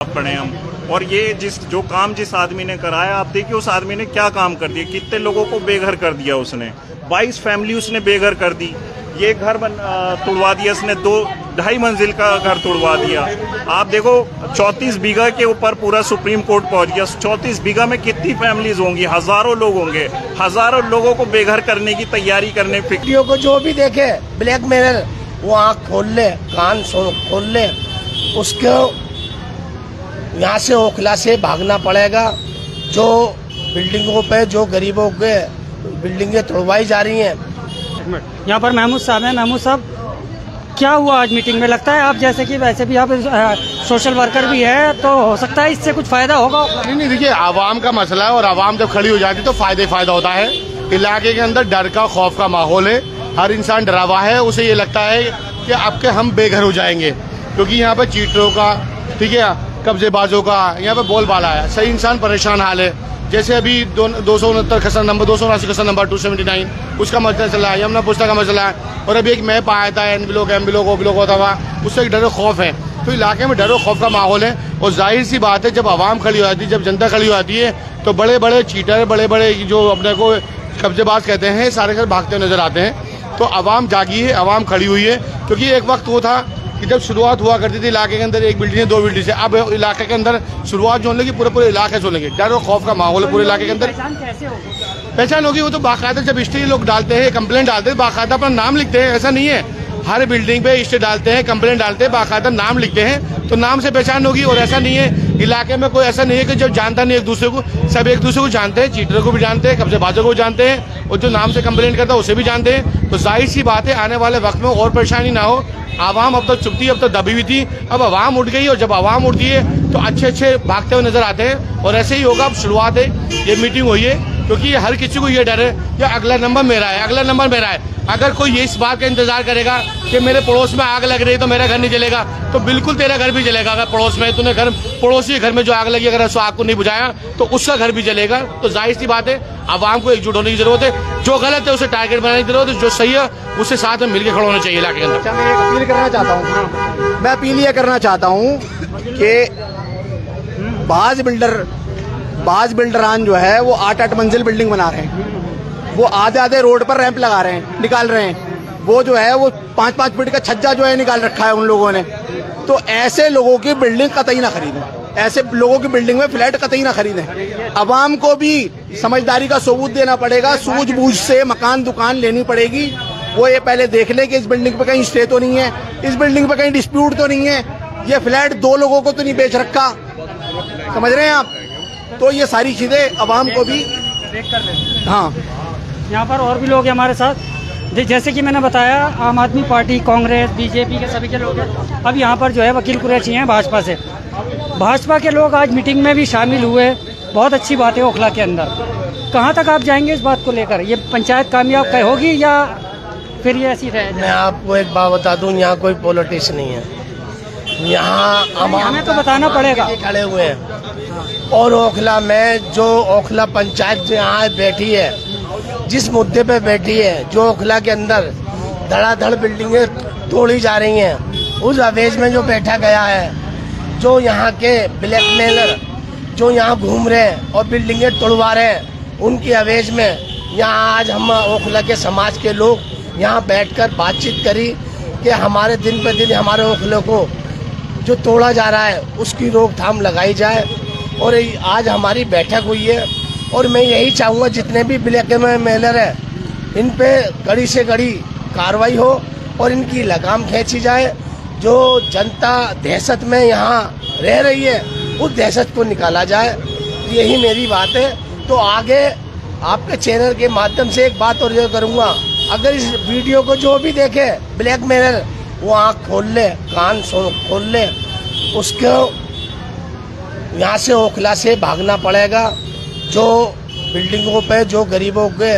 पड़े हम। और ये जो काम जिस आदमी ने कराया, आप देखिए उस आदमी ने क्या काम कर दिया, कितने लोगों को बेघर कर दिया उसने। 22 फैमिली उसने बेघर कर दी। ये घर तुड़वा दिया उसने, 2-2.5 मंजिल का घर तुड़वा दिया। आप देखो 34 बीघा के ऊपर पूरा सुप्रीम कोर्ट पहुंच गया। 34 बीघा में कितनी फैमिलीज होंगी, हजारों लोग होंगे। हजारों लोगों को बेघर करने की तैयारी करने। वीडियो को जो भी देखे ब्लैकमेलर, वो आँख खोल ले, कान खोल ले, उसको यहाँ से ओखला से भागना पड़ेगा। जो बिल्डिंगों पे, जो गरीबों के बिल्डिंगें तोड़वाई जा रही हैं। यहाँ पर महमूद साहब हैं। महमूद साहब, क्या हुआ आज मीटिंग में? लगता है आप जैसे कि वैसे भी आप सोशल वर्कर भी है, तो हो सकता है इससे कुछ फायदा होगा। नहीं, देखिए आवाम का मसला है और आवाम जब खड़ी हो जाती है तो फायदा होता है। इलाके के अंदर डर का, खौफ का माहौल है। हर इंसान डरा हुआ है। उसे ये लगता है कि अब के हम बेघर हो जाएंगे, क्योंकि यहाँ पे चीटरों का, ठीक है, कब्जेबाजों का यहाँ पे बोलबाला है। सही इंसान परेशान हाल है। जैसे अभी 269 खसरा नंबर, 279 खसरा नंबर 279, उसका मसला चल रहा है। यमुना पुस्ता का मसला है। और अभी एक मैप आया था, एन ब्लॉक, एम ब्लॉक, ओ ब्लॉक होता हुआ, उससे एक डर खौफ है। तो इलाके में डर खौफ का माहौल है। और जाहिर सी बात है, जब आवाम खड़ी हो जाती है, जब जनता खड़ी हो जाती है, तो बड़े बड़े चीटर, बड़े बड़े जो अपने को कब्जेबाज कहते हैं, सारे घर भागते नजर आते हैं। तो आवाम जागी है, आवाम खड़ी हुई है। क्योंकि एक वक्त वो था कि जब शुरुआत हुआ करती थी इलाके के अंदर एक बिल्डिंग है, 2 बिल्डिंग से, अब इलाके के अंदर शुरुआत जो होने लगी, पूरे इलाके से होने लगी। डर और खौफ का माहौल है पूरे इलाके के अंदर। पहचान होगी वो तो बाकायदा जब हिस्ट्री लोग डालते हैं, कंप्लेंट डालते हैं, बाकायदा अपना नाम लिखते हैं। ऐसा नहीं है हर बिल्डिंग पे हिस्ट्री डालते हैं, कंप्लेंट डालते हैं, बाकायदा नाम लिखते हैं, तो नाम से पहचान होगी। और ऐसा नहीं है इलाके में कोई ऐसा नहीं है कि जब जानता नहीं एक दूसरे को, सब एक दूसरे को जानते हैं। चीटर को भी जानते हैं, कब्जेबाजों को भी जानते हैं, और जो नाम से कंप्लेंट करता है उसे भी जानते हैं। तो जाहिर सी बात है, आने वाले वक्त में और परेशानी ना हो। आवाम अब तक चुपती, अब तक दबी हुई थी, अब आवाम उठ गई। और जब आवाम उठती है तो अच्छे भागते हुए नजर आते हैं। और ऐसे ही होगा। अब शुरुआत है, ये मीटिंग हुई है, क्योंकि हर किसी को ये डर है कि अगला नंबर मेरा है, अगला नंबर मेरा है। अगर कोई ये इस बात का इंतजार करेगा कि मेरे पड़ोस में आग लग रही है तो मेरा घर नहीं जलेगा, तो बिल्कुल तेरा घर भी जलेगा। अगर पड़ोस में तूने पड़ोसी घर में जो आग लगी, अगर उस आग को नहीं बुझाया तो उसका घर भी जलेगा। तो जाहिर सी बात है, आवाम को एकजुट होने की जरूरत है। जो गलत है उसे टारगेट बनाने की जरूरत है, जो सही है उसे साथ में मिलकर खड़ा होना चाहिए इलाके के अंदर। मैं अपील करना चाहता हूँ, मैं अपील ये करना चाहता हूँ कि बाज बिल्डरान जो है वो 8-8 मंजिल बिल्डिंग बना रहे हैं। वो आधे रोड पर रैंप लगा रहे हैं, निकाल रहे हैं। वो जो है वो 5-5 फीट का छज्जा जो है निकाल रखा है उन लोगों ने। तो ऐसे लोगों की बिल्डिंग कतई ना खरीदें, ऐसे लोगों की बिल्डिंग में फ्लैट कतई ना खरीदें। अवाम को भी समझदारी का सबूत देना पड़ेगा, सूझबूझ से मकान दुकान लेनी पड़ेगी। वो ये पहले देख ले कि इस बिल्डिंग पे कहीं स्टे तो नहीं है, इस बिल्डिंग पे कहीं डिस्प्यूट तो नहीं है, ये फ्लैट 2 लोगों को तो नहीं बेच रखा। समझ रहे हैं आप? तो ये सारी चीजें अवाम को भी। हाँ, यहाँ पर और भी लोग हैं हमारे साथ। जैसे कि मैंने बताया, आम आदमी पार्टी, कांग्रेस, बीजेपी के सभी के लोग हैं। अब यहाँ पर जो है वकील कुरैशी हैं भाजपा से। भाजपा के लोग आज मीटिंग में भी शामिल हुए। बहुत अच्छी बात है ओखला के अंदर। कहाँ तक आप जाएंगे इस बात को लेकर? ये पंचायत कामयाब होगी या फिर ये ऐसी रहे? मैं आपको एक बात बता दूं, यहाँ कोई पॉलिटिक्स नहीं है। यहाँ हमें तो बताना पड़ेगा। खड़े हुए हैं। और ओखला में जो ओखला पंचायत यहाँ बैठी है, जिस मुद्दे पे बैठी है, जो ओखला के अंदर धड़ाधड़ बिल्डिंगें तोड़ी जा रही हैं, उस अवेज में जो बैठा गया है, जो यहाँ के ब्लैकमेलर जो यहाँ घूम रहे हैं और बिल्डिंगें तोड़वा रहे हैं, उनकी अवेज में यहाँ आज हम ओखला के समाज के लोग यहाँ बैठकर बातचीत करी कि हमारे दिन पे दिन हमारे ओखले को जो तोड़ा जा रहा है उसकी रोकथाम लगाई जाए। और आज हमारी बैठक हुई है। और मैं यही चाहूँगा जितने भी ब्लैकमेलर हैं, इन पे कड़ी से कड़ी कार्रवाई हो और इनकी लगाम खींची जाए। जो जनता दहशत में यहाँ रह रही है, उस दहशत को निकाला जाए। यही मेरी बात है। तो आगे आपके चैनल के माध्यम से एक बात और ये करूँगा, अगर इस वीडियो को जो भी देखे ब्लैकमेलर, वो आँख खोल ले, कान खोल ले, उसको यहाँ से ओखला से भागना पड़ेगा। जो बिल्डिंगों पे, जो गरीबों के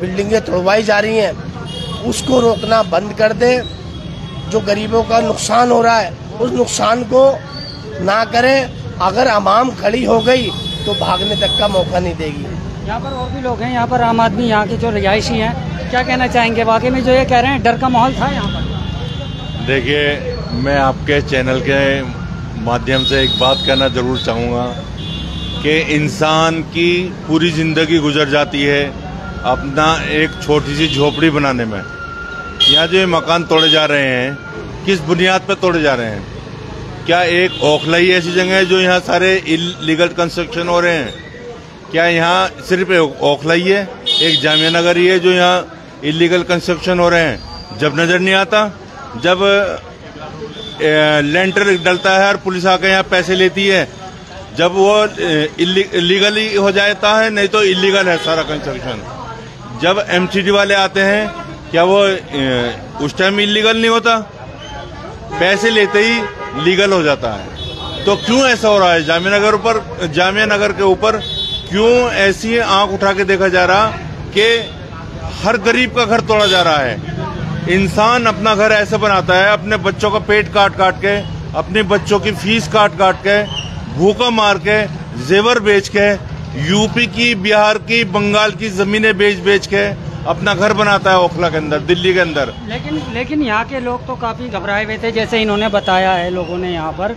बिल्डिंगें तोड़वाई जा रही हैं, उसको रोकना बंद कर दे। जो गरीबों का नुकसान हो रहा है, उस नुकसान को ना करें। अगर आवाम खड़ी हो गई तो भागने तक का मौका नहीं देगी। यहाँ पर और भी लोग हैं। यहाँ पर आम आदमी, यहाँ के जो रिहायशी हैं, क्या कहना चाहेंगे? वाकई में जो ये कह रहे हैं डर का माहौल था यहाँ पर? देखिए, मैं आपके चैनल के माध्यम से एक बात कहना जरूर चाहूँगा कि इंसान की पूरी ज़िंदगी गुजर जाती है अपना एक छोटी सी झोपड़ी बनाने में। यहाँ जो ये मकान तोड़े जा रहे हैं, किस बुनियाद पर तोड़े जा रहे हैं? क्या एक ओखला ही ऐसी जगह है जो यहाँ सारे इलीगल कंस्ट्रक्शन हो रहे हैं? क्या यहाँ सिर्फ एक ओखला ही है, एक जामिया नगर ही है जो यहाँ इलीगल कंस्ट्रक्शन हो रहे हैं? जब नजर नहीं आता, जब लेंटर डलता है और पुलिस आकर यहाँ पैसे लेती है, जब वो इलीगल ही हो जाता है, नहीं तो इलीगल है सारा कंस्ट्रक्शन। जब एमसीडी वाले आते हैं, क्या वो उस टाइम इलीगल नहीं होता? पैसे लेते ही लीगल हो जाता है। तो क्यों ऐसा हो रहा है? जामिया नगर के ऊपर क्यों ऐसी आंख उठा के देखा जा रहा कि हर गरीब का घर तोड़ा जा रहा है? इंसान अपना घर ऐसा बनाता है, अपने बच्चों का पेट काट काट के, अपने बच्चों की फीस काट काट के, भूखा मार के, जेवर बेच के, यूपी की, बिहार की, बंगाल की जमीनें बेच के अपना घर बनाता है ओखला के अंदर, दिल्ली के अंदर। लेकिन यहाँ के लोग तो काफी घबराए हुए थे, जैसे इन्होंने बताया है लोगों ने यहाँ पर।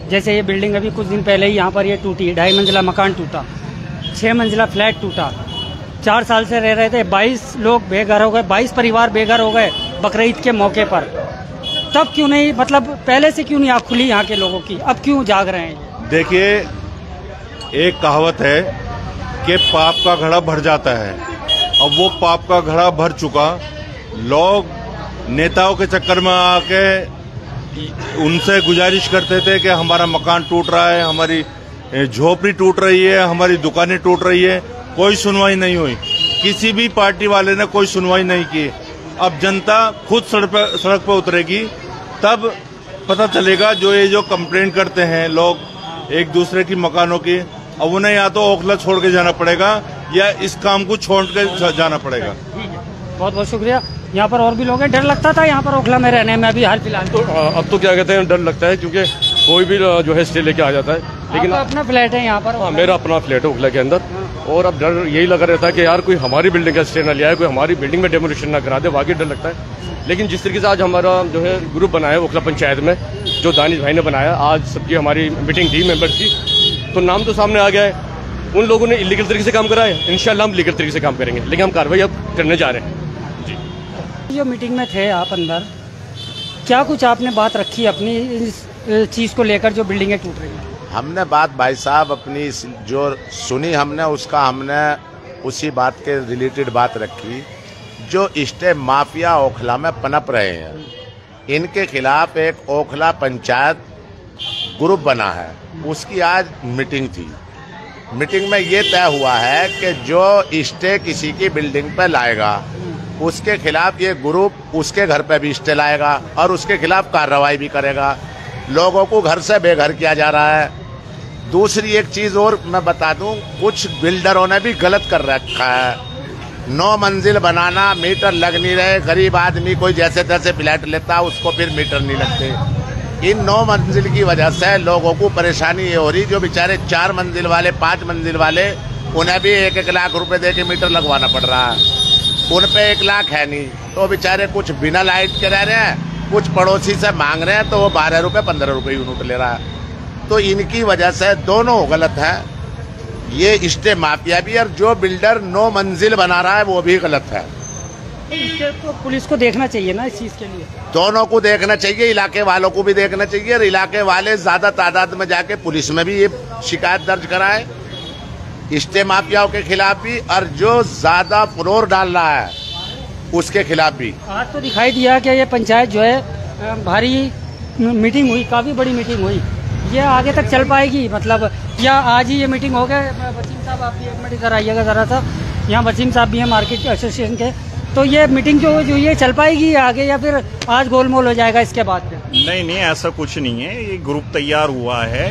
जैसे ये बिल्डिंग अभी कुछ दिन पहले ही यहाँ पर ये टूटी, 2.5 मंजिला मकान टूटा, 6 मंजिला फ्लैट टूटा। 4 साल से रह रहे थे, 22 लोग बेघर हो गए, 22 परिवार बेघर हो गए बकरीद के मौके पर। तब क्यों नहीं, मतलब पहले से क्यों नहीं आँख खुली यहाँ के लोगों की? अब क्यों जाग रहे हैं? देखिए, एक कहावत है कि पाप का घड़ा भर जाता है। अब वो पाप का घड़ा भर चुका, लोग नेताओं के चक्कर में आके उनसे गुजारिश करते थे कि हमारा मकान टूट रहा है, हमारी झोपड़ी टूट रही है, हमारी दुकानें टूट रही है। कोई सुनवाई नहीं हुई, किसी भी पार्टी वाले ने कोई सुनवाई नहीं की। अब जनता खुद सड़क पर उतरेगी, तब पता चलेगा। जो कंप्लेंट करते हैं लोग एक दूसरे की मकानों की, अब उन्हें या तो ओखला छोड़ के जाना पड़ेगा या इस काम को छोड़ के जाना पड़ेगा। बहुत बहुत शुक्रिया। यहाँ पर और भी लोग हैं। डर लगता था यहाँ पर ओखला में रहने में अभी हाल फिलहाल? तो अब तो क्या कहते हैं, डर लगता है, क्योंकि कोई भी जो है स्टे लेके आ जाता है। लेकिन अपना फ्लैट है यहाँ पर? हाँ, मेरा अपना फ्लैट है ओखला के अंदर। और अब डर यही लगा रहता है कि यार कोई हमारी बिल्डिंग का स्टे न ले आए, कोई हमारी बिल्डिंग में डेमोलिशन ना करा दे। वाकई डर लगता है। लेकिन जिस तरीके से आज हमारा जो है ग्रुप बनाया ओखला पंचायत में, जो दानिश भाई ने बनाया, आज सबकी हमारी मीटिंग थी मेंबर्स की, तो नाम तो सामने आ गया है। उन लोगों ने इलीगल तरीके से काम करा है, इंशाल्लाह हम लीगल तरीके से काम करेंगे, लेकिन हम कार्रवाई अब करने जा रहे हैं। जो मीटिंग में थे आप अंदर, क्या कुछ आपने बात रखी अपनी इस चीज़ को लेकर जो बिल्डिंगें टूट रही हैं? हमने बात भाई साहब अपनी जो सुनी हमने उसी बात के रिलेटेड बात रखी। जो स्टे माफिया ओखला में पनप रहे हैं, इनके खिलाफ एक ओखला पंचायत ग्रुप बना है, उसकी आज मीटिंग थी। मीटिंग में ये तय हुआ है कि जो स्टे किसी की बिल्डिंग पे लाएगा, उसके खिलाफ ये ग्रुप उसके घर पे भी स्टे लाएगा और उसके खिलाफ कार्रवाई भी करेगा। लोगों को घर से बेघर किया जा रहा है। दूसरी एक चीज और मैं बता दूं, कुछ बिल्डरों ने भी गलत कर रखा है। 9 मंजिल बनाना, मीटर लग नहीं रहे। गरीब आदमी कोई जैसे तैसे फ्लैट लेता, उसको फिर मीटर नहीं लगते। इन 9 मंजिल की वजह से लोगों को परेशानी ये हो रही, जो बेचारे 4 मंजिल वाले, 5 मंजिल वाले, उन्हें भी 1-1 लाख रुपए दे के मीटर लगवाना पड़ रहा है। उन पे 1 लाख है नहीं, तो बेचारे कुछ बिना लाइट के रह रहे हैं, कुछ पड़ोसी से मांग रहे हैं, तो वो 12 रुपए 15 रुपए यूनिट ले रहा है। तो इनकी वजह से दोनों गलत है। ये स्टे माफिया भी, और जो बिल्डर 9 मंजिल बना रहा है वो भी गलत है। इसके तो पुलिस को देखना चाहिए ना इस चीज के लिए? दोनों को देखना चाहिए, इलाके वालों को भी देखना चाहिए, और इलाके वाले ज्यादा तादाद में जाके पुलिस में भी ये शिकायत दर्ज कराए स्टे माफियाओं के खिलाफ भी, और जो ज्यादा फ्लोर डाल रहा है उसके खिलाफ भी। आज तो दिखाई दिया कि ये पंचायत जो है भारी मीटिंग हुई, काफी बड़ी मीटिंग हुई। ये आगे तक चल पाएगी मतलब, या आज ही ये मीटिंग हो गए? वसीम साहब आप भी 1 मिनट इधर आइएगा जरा सा। यहाँ वसीम साहब भी हैं मार्केट एसोसिएशन के। तो ये मीटिंग जो ये चल पाएगी आगे, या फिर आज गोलमोल हो जाएगा इसके बाद? नहीं, ऐसा कुछ नहीं है। ये ग्रुप तैयार हुआ है,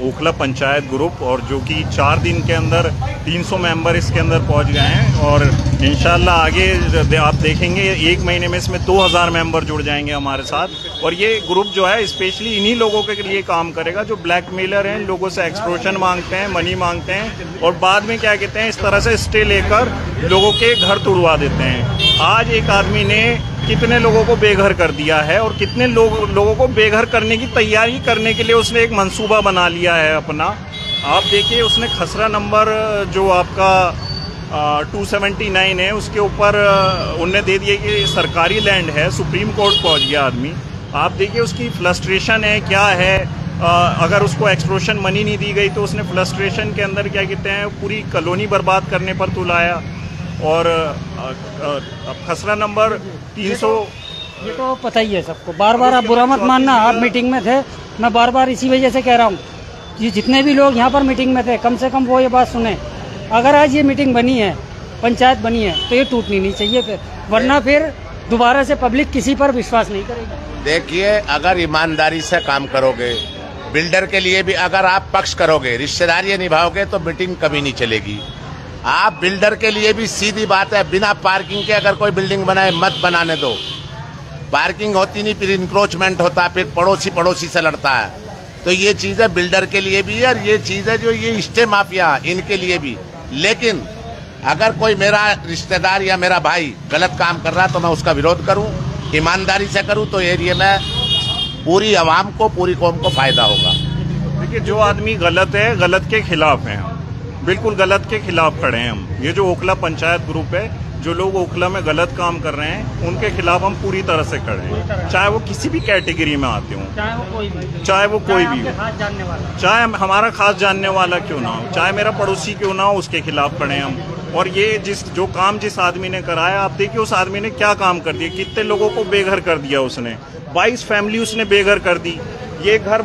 ओखला पंचायत ग्रुप, और जो कि 4 दिन के अंदर 300 मेंबर इसके अंदर पहुंच गए हैं। और इंशाल्लाह आगे आप देखेंगे 1 महीने में इसमें 2000 मेंबर जुड़ जाएंगे हमारे साथ। और ये ग्रुप जो है स्पेशली इन्हीं लोगों के लिए काम करेगा जो ब्लैकमेलर हैं, लोगों से एक्सटॉर्शन मांगते हैं, मनी मांगते हैं, और बाद में क्या कहते हैं, इस तरह से स्टे लेकर लोगों के घर तुड़वा देते हैं। आज एक आदमी ने कितने लोगों को बेघर कर दिया है और कितने लोगों को बेघर करने की तैयारी करने के लिए उसने एक मंसूबा बना लिया है अपना। आप देखिए, उसने खसरा नंबर जो आपका 279 है उसके ऊपर उनने दे दिया कि सरकारी लैंड है। सुप्रीम कोर्ट पहुंच गया आदमी। आप देखिए उसकी फ्लस्ट्रेशन है क्या है। अगर उसको एक्सप्रोशन मनी नहीं दी गई तो उसने फ्लस्ट्रेशन के अंदर क्या कहते हैं पूरी कॉलोनी बर्बाद करने पर तुलाया। और खसरा नंबर 300 ये तो पता ही है सबको। बार बार आप बुरा मत मानना, आप मीटिंग में थे, मैं बार बार इसी वजह से कह रहा हूँ कि जितने भी लोग यहाँ पर मीटिंग में थे कम से कम वो ये बात सुने, अगर आज ये मीटिंग बनी है, पंचायत बनी है, तो ये टूटनी नहीं चाहिए फिर, वरना फिर दोबारा से पब्लिक किसी पर विश्वास नहीं करेगी। देखिए, अगर ईमानदारी से काम करोगे, बिल्डर के लिए भी अगर आप पक्ष करोगे, रिश्तेदारी निभाओगे तो मीटिंग कभी नहीं चलेगी। आप बिल्डर के लिए भी सीधी बात है, बिना पार्किंग के अगर कोई बिल्डिंग बनाए मत बनाने दो। पार्किंग होती नहीं, फिर इंक्रोचमेंट होता, फिर पड़ोसी से लड़ता है। तो ये चीज है बिल्डर के लिए भी और ये चीज है जो ये स्टे माफिया इनके लिए भी। लेकिन अगर कोई मेरा रिश्तेदार या मेरा भाई गलत काम कर रहा है तो मैं उसका विरोध करूं, ईमानदारी से करूं, तो एरिया में पूरी आवाम को, पूरी कौम को फायदा होगा। देखिए, जो आदमी गलत है, गलत के खिलाफ है, बिल्कुल गलत के खिलाफ खड़े हैं हम। ये जो ओखला पंचायत ग्रुप है, जो लोग ओखला में गलत काम कर रहे हैं उनके खिलाफ हम पूरी तरह से खड़े हैं, चाहे वो किसी भी कैटेगरी में आते हों, चाहे वो कोई भी हो, चाहे हमारा खास जानने वाला क्यों ना हो, चाहे मेरा पड़ोसी क्यों ना हो, उसके खिलाफ खड़े हैं हम। और ये जो काम जिस आदमी ने कराया, आप देखिए उस आदमी ने क्या काम कर दिया, कितने लोगों को बेघर कर दिया उसने। 22 फैमिली उसने बेघर कर दी। ये घर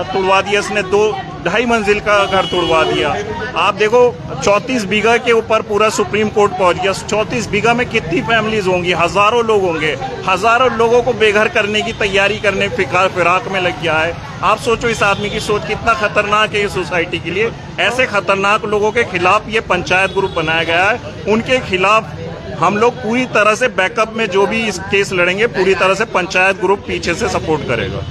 तुड़वा दिया उसने, 2-2.5 मंजिल का घर तुड़वा दिया। आप देखो 34 बीघा के ऊपर पूरा सुप्रीम कोर्ट पहुंच गया। 34 बीघा में कितनी फैमिलीज होंगी, हजारों लोग होंगे। हजारों लोगों को बेघर करने की तैयारी करने फिराक में लग गया है। आप सोचो इस आदमी की सोच कितना खतरनाक है ये सोसाइटी के लिए। ऐसे खतरनाक लोगों के खिलाफ ये पंचायत ग्रुप बनाया गया है। उनके खिलाफ हम लोग पूरी तरह से बैकअप में जो भी इस केस लड़ेंगे, पूरी तरह से पंचायत ग्रुप पीछे से सपोर्ट करेगा।